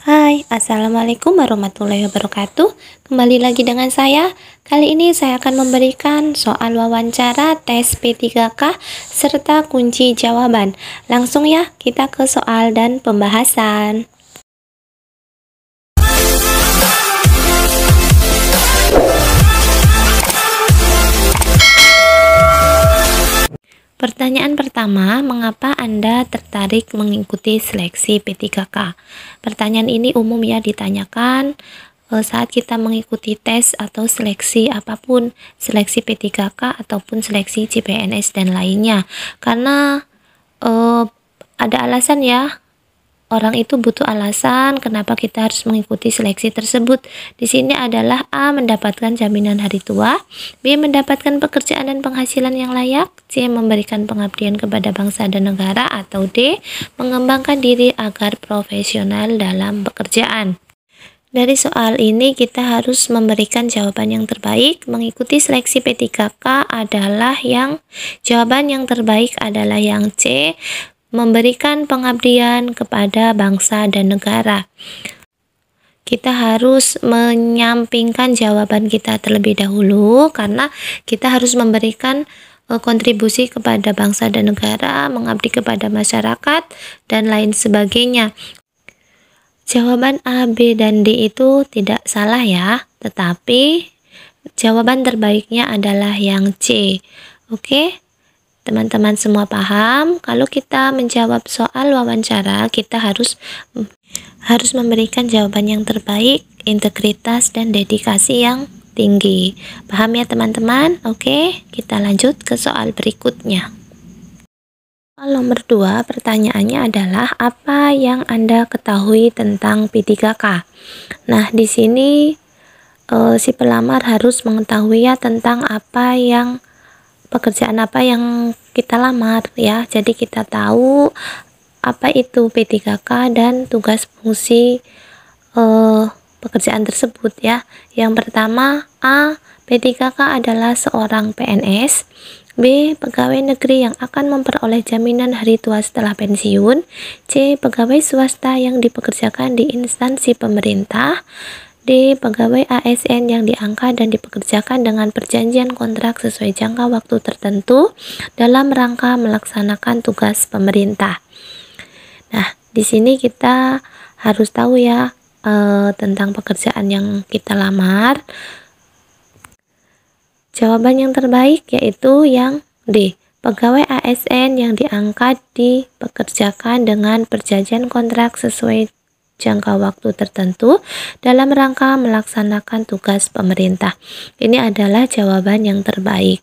Hai, Assalamualaikum warahmatullahi wabarakatuh. Kembali lagi dengan saya. Kali ini saya akan memberikan soal wawancara tes P3K serta kunci jawaban. Langsung ya, kita ke soal dan pembahasan. Pertanyaan pertama, mengapa Anda tertarik mengikuti seleksi P3K? Pertanyaan ini umum ya, ditanyakan saat kita mengikuti tes atau seleksi apapun, seleksi P3K ataupun seleksi CPNS dan lainnya. Karena ada alasan ya, orang itu butuh alasan kenapa kita harus mengikuti seleksi tersebut. Di sini adalah A. Mendapatkan jaminan hari tua, B. Mendapatkan pekerjaan dan penghasilan yang layak, C. Memberikan pengabdian kepada bangsa dan negara, atau D. Mengembangkan diri agar profesional dalam pekerjaan. Dari soal ini kita harus memberikan jawaban yang terbaik. Mengikuti seleksi P3K adalah jawaban yang terbaik adalah yang C. Memberikan pengabdian kepada bangsa dan negara. Kita harus menyampingkan jawaban kita terlebih dahulu karena kita harus memberikan kontribusi kepada bangsa dan negara, mengabdi kepada masyarakat, dan lain sebagainya. Jawaban A, B, dan D itu tidak salah ya, tetapi jawaban terbaiknya adalah yang C. Oke? Teman-teman semua paham, kalau kita menjawab soal wawancara, kita harus memberikan jawaban yang terbaik, integritas dan dedikasi yang tinggi. Paham ya teman-teman? Oke, kita lanjut ke soal berikutnya. Soal nomor 2, pertanyaannya adalah apa yang Anda ketahui tentang P3K? Nah, di sini si pelamar harus mengetahui ya tentang pekerjaan apa yang kita lamar ya. Jadi kita tahu apa itu P3K dan tugas fungsi pekerjaan tersebut ya. Yang pertama, A. P3K adalah seorang PNS. B. Pegawai negeri yang akan memperoleh jaminan hari tua setelah pensiun. C. Pegawai swasta yang dipekerjakan di instansi pemerintah. D. Pegawai ASN yang diangkat dan dipekerjakan dengan perjanjian kontrak sesuai jangka waktu tertentu dalam rangka melaksanakan tugas pemerintah. Nah, di sini kita harus tahu ya tentang pekerjaan yang kita lamar. Jawaban yang terbaik yaitu yang D. Pegawai ASN yang diangkat dipekerjakan dengan perjanjian kontrak sesuai jangka waktu tertentu dalam rangka melaksanakan tugas pemerintah. Ini adalah jawaban yang terbaik.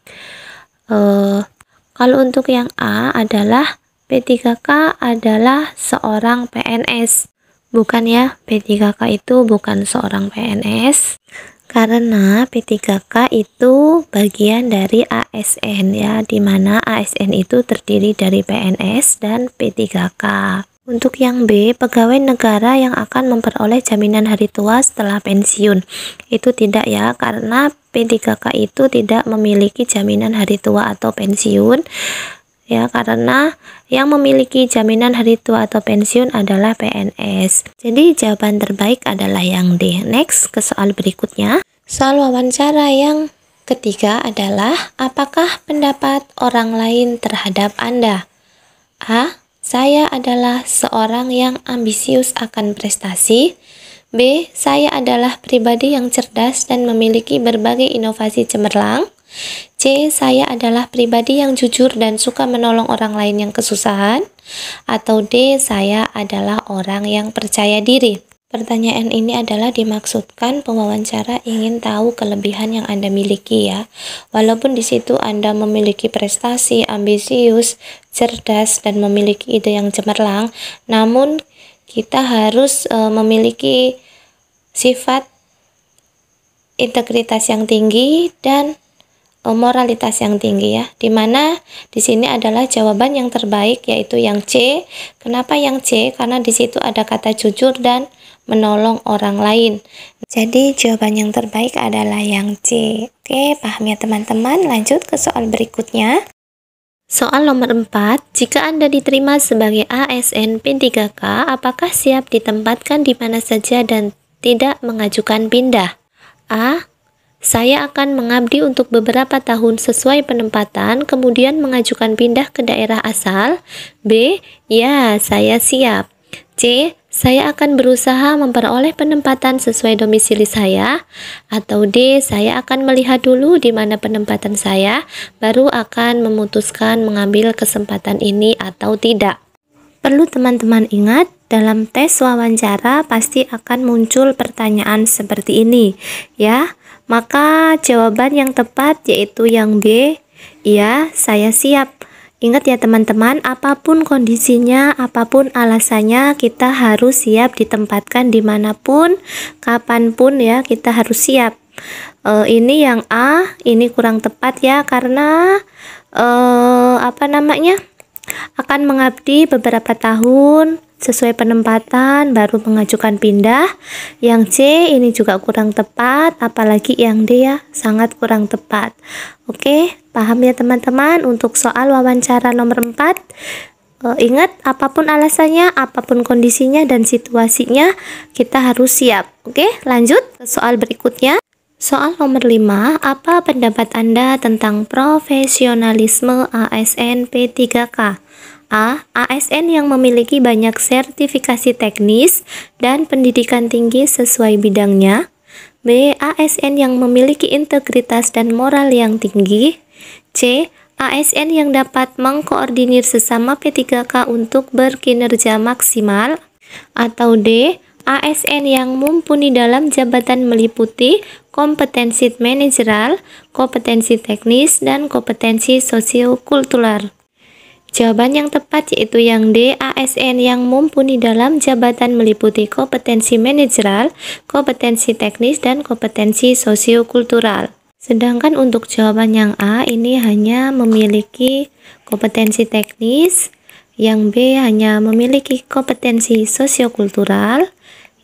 Kalau untuk yang A adalah P3K adalah seorang PNS. Bukan ya, P3K itu bukan seorang PNS. Karena P3K itu bagian dari ASN ya, dimana ASN itu terdiri dari PNS dan P3K. Untuk yang B, pegawai negara yang akan memperoleh jaminan hari tua setelah pensiun. Itu tidak ya, karena P3K itu tidak memiliki jaminan hari tua atau pensiun. Ya, karena yang memiliki jaminan hari tua atau pensiun adalah PNS. Jadi jawaban terbaik adalah yang D. Next, ke soal berikutnya. Soal wawancara yang ketiga adalah apakah pendapat orang lain terhadap Anda? A. Saya adalah seorang yang ambisius akan prestasi. B. Saya adalah pribadi yang cerdas dan memiliki berbagai inovasi cemerlang. C. Saya adalah pribadi yang jujur dan suka menolong orang lain yang kesusahan. Atau D. Saya adalah orang yang percaya diri. Pertanyaan ini adalah dimaksudkan pewawancara ingin tahu kelebihan yang Anda miliki ya. Walaupun di situ Anda memiliki prestasi, ambisius, cerdas, dan memiliki ide yang cemerlang, namun kita harus memiliki sifat integritas yang tinggi dan moralitas yang tinggi ya. Dimana di sini adalah jawaban yang terbaik yaitu yang C. Kenapa yang C? Karena di situ ada kata jujur dan menolong orang lain. Jadi jawaban yang terbaik adalah yang C. Oke, paham ya teman-teman? Lanjut ke soal berikutnya. Soal nomor 4, jika Anda diterima sebagai ASN P3K, apakah siap ditempatkan di mana saja dan tidak mengajukan pindah? A. Saya akan mengabdi untuk beberapa tahun sesuai penempatan, kemudian mengajukan pindah ke daerah asal. B. Ya, saya siap. C. Saya akan berusaha memperoleh penempatan sesuai domisili saya. Atau D. Saya akan melihat dulu di mana penempatan saya, baru akan memutuskan mengambil kesempatan ini atau tidak. Perlu teman-teman ingat, dalam tes wawancara pasti akan muncul pertanyaan seperti ini, ya. Maka jawaban yang tepat yaitu yang B. Iya, saya siap. Ingat ya teman-teman, apapun kondisinya, apapun alasannya, kita harus siap ditempatkan dimanapun, kapanpun ya, kita harus siap. Ini yang A, ini kurang tepat ya, karena akan mengabdi beberapa tahun sesuai penempatan baru mengajukan pindah. Yang C ini juga kurang tepat, apalagi yang D ya sangat kurang tepat. Oke, paham ya teman-teman untuk soal wawancara nomor 4. Ingat, apapun alasannya, apapun kondisinya dan situasinya, kita harus siap. Oke, lanjut ke soal berikutnya. Soal nomor 5, apa pendapat Anda tentang profesionalisme ASN P3K? A. ASN yang memiliki banyak sertifikasi teknis dan pendidikan tinggi sesuai bidangnya. B. ASN yang memiliki integritas dan moral yang tinggi. C. ASN yang dapat mengkoordinir sesama P3K untuk berkinerja maksimal. Atau D. ASN yang mumpuni dalam jabatan meliputi kompetensi manajerial, kompetensi teknis, dan kompetensi sosiokultural. Jawaban yang tepat yaitu yang D. ASN yang mumpuni dalam jabatan meliputi kompetensi manajerial, kompetensi teknis, dan kompetensi sosiokultural. Sedangkan untuk jawaban yang A ini hanya memiliki kompetensi teknis, yang B hanya memiliki kompetensi sosiokultural,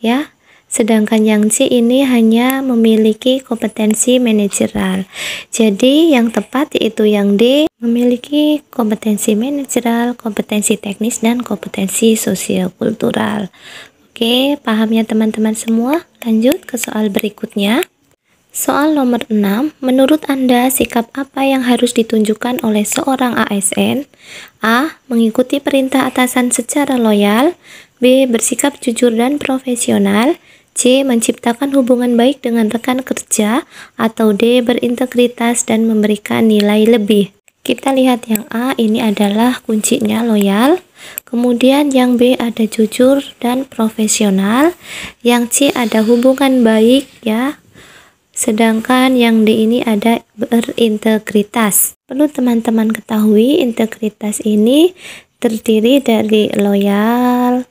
ya. Sedangkan yang C ini hanya memiliki kompetensi manajerial. Jadi yang tepat yaitu yang D, memiliki kompetensi manajerial, kompetensi teknis, dan kompetensi sosiokultural. Oke, paham ya teman-teman semua? Lanjut ke soal berikutnya. Soal nomor 6, menurut Anda sikap apa yang harus ditunjukkan oleh seorang ASN? A. Mengikuti perintah atasan secara loyal. B. Bersikap jujur dan profesional. C. Menciptakan hubungan baik dengan rekan kerja. Atau D. Berintegritas dan memberikan nilai lebih. Kita lihat yang A, ini adalah kuncinya loyal. Kemudian yang B ada jujur dan profesional. Yang C ada hubungan baik ya. Sedangkan yang D ini ada berintegritas. Perlu teman-teman ketahui, integritas ini terdiri dari loyal,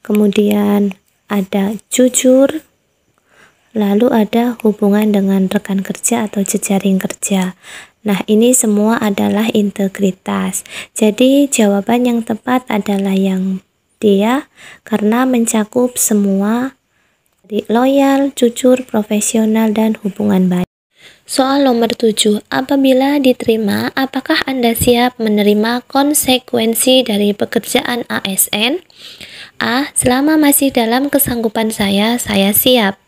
kemudian ada jujur, lalu ada hubungan dengan rekan kerja atau jejaring kerja. Nah, ini semua adalah integritas. Jadi, jawaban yang tepat adalah yang D ya, karena mencakup semua dari loyal, jujur, profesional, dan hubungan baik. Soal nomor 7, apabila diterima, apakah Anda siap menerima konsekuensi dari pekerjaan ASN? A. Selama masih dalam kesanggupan saya siap.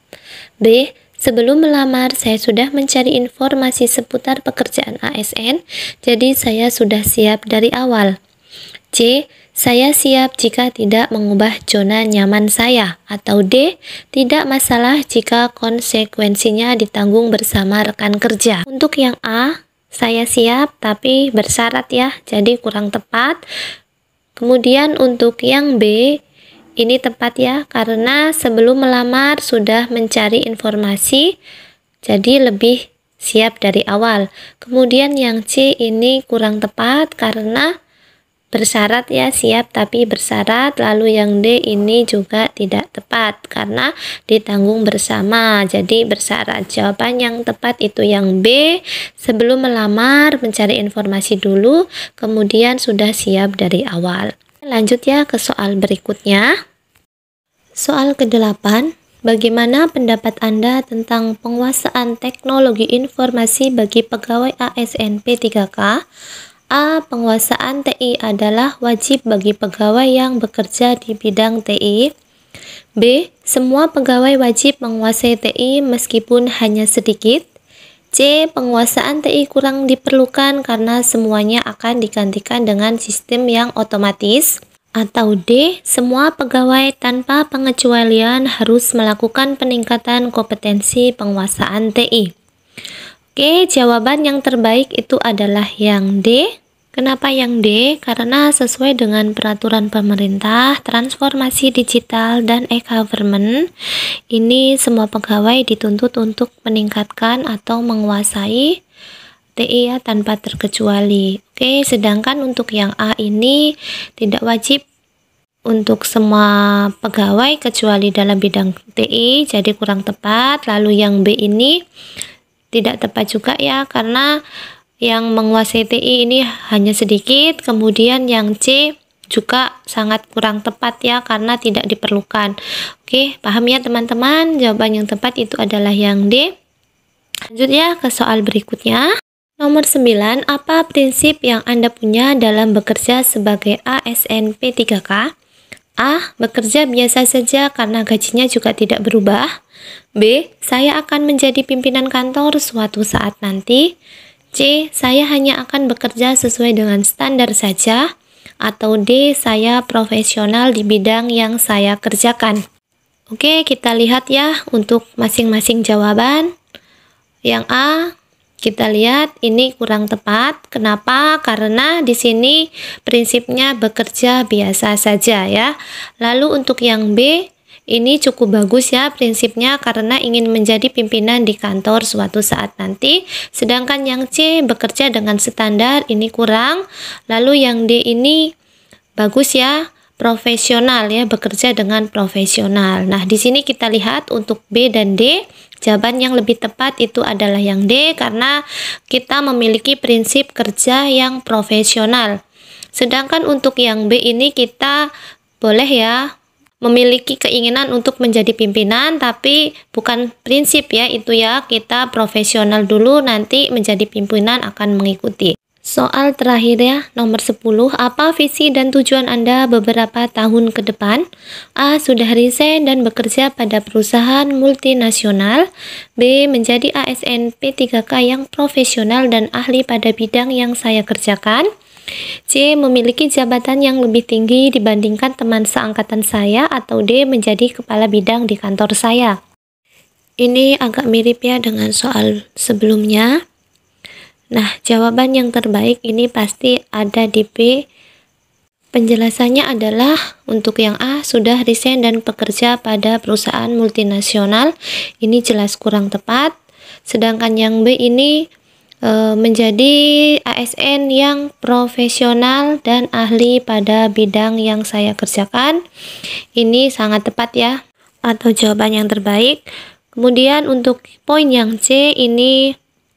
B. Sebelum melamar, saya sudah mencari informasi seputar pekerjaan ASN, jadi saya sudah siap dari awal. C. Saya siap jika tidak mengubah zona nyaman saya. Atau D. Tidak masalah jika konsekuensinya ditanggung bersama rekan kerja. Untuk yang A, saya siap tapi bersyarat ya, jadi kurang tepat. Kemudian untuk yang B, ini tepat ya, karena sebelum melamar sudah mencari informasi, jadi lebih siap dari awal. Kemudian yang C ini kurang tepat karena bersyarat ya, siap tapi bersyarat. Lalu yang D ini juga tidak tepat karena ditanggung bersama, jadi bersyarat. Jawaban yang tepat itu yang B, sebelum melamar mencari informasi dulu, kemudian sudah siap dari awal. Lanjut ya ke soal berikutnya. Soal ke-8, bagaimana pendapat Anda tentang penguasaan teknologi informasi bagi pegawai ASN P3K? A. Penguasaan TI adalah wajib bagi pegawai yang bekerja di bidang TI. B. Semua pegawai wajib menguasai TI meskipun hanya sedikit. C. Penguasaan TI kurang diperlukan karena semuanya akan digantikan dengan sistem yang otomatis. Atau D. Semua pegawai tanpa pengecualian harus melakukan peningkatan kompetensi penguasaan TI. Oke, jawaban yang terbaik itu adalah yang D. Kenapa yang D? Karena sesuai dengan peraturan pemerintah, transformasi digital dan e-government, ini semua pegawai dituntut untuk meningkatkan atau menguasai TI ya, tanpa terkecuali. Oke, sedangkan untuk yang A ini tidak wajib untuk semua pegawai kecuali dalam bidang TI, jadi kurang tepat. Lalu yang B ini tidak tepat juga ya, karena yang menguasai TI ini hanya sedikit. Kemudian yang C juga sangat kurang tepat ya, karena tidak diperlukan. Oke, paham ya teman-teman? Jawaban yang tepat itu adalah yang D. Lanjut ya ke soal berikutnya. Nomor 9, apa prinsip yang Anda punya dalam bekerja sebagai ASN P3K? A. Bekerja biasa saja karena gajinya juga tidak berubah. B. Saya akan menjadi pimpinan kantor suatu saat nanti. C. Saya hanya akan bekerja sesuai dengan standar saja. Atau D. Saya profesional di bidang yang saya kerjakan. Oke, kita lihat ya untuk masing-masing jawaban. Yang A, kita lihat ini kurang tepat. Kenapa? Karena di sini prinsipnya bekerja biasa saja ya. Lalu untuk yang B, ini cukup bagus ya prinsipnya, karena ingin menjadi pimpinan di kantor suatu saat nanti. Sedangkan yang C, bekerja dengan standar, ini kurang. Lalu yang D ini bagus ya, profesional ya, bekerja dengan profesional. Nah, di sini kita lihat untuk B dan D, jawaban yang lebih tepat itu adalah yang D, karena kita memiliki prinsip kerja yang profesional. Sedangkan untuk yang B ini kita boleh ya memiliki keinginan untuk menjadi pimpinan, tapi bukan prinsip ya itu ya, kita profesional dulu, nanti menjadi pimpinan akan mengikuti. Soal terakhir ya, nomor 10, apa visi dan tujuan Anda beberapa tahun ke depan? A. Sudah resign dan bekerja pada perusahaan multinasional. B. Menjadi ASN P3K yang profesional dan ahli pada bidang yang saya kerjakan. C. Memiliki jabatan yang lebih tinggi dibandingkan teman seangkatan saya. Atau D. Menjadi kepala bidang di kantor saya. Ini agak mirip ya dengan soal sebelumnya. Nah, jawaban yang terbaik ini pasti ada di B. Penjelasannya adalah untuk yang A, sudah resign dan bekerja pada perusahaan multinasional. Ini jelas kurang tepat. Sedangkan yang B ini menjadi ASN yang profesional dan ahli pada bidang yang saya kerjakan. Ini sangat tepat ya, atau jawaban yang terbaik. Kemudian untuk poin yang C ini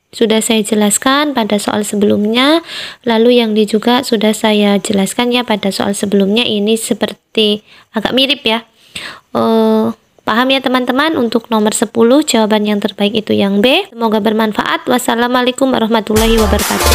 sudah saya jelaskan pada soal sebelumnya. Lalu yang D juga sudah saya jelaskan ya pada soal sebelumnya. Ini seperti agak mirip ya. Paham ya teman-teman? Untuk nomor 10 jawaban yang terbaik itu yang B. Semoga bermanfaat. Wassalamualaikum warahmatullahi wabarakatuh.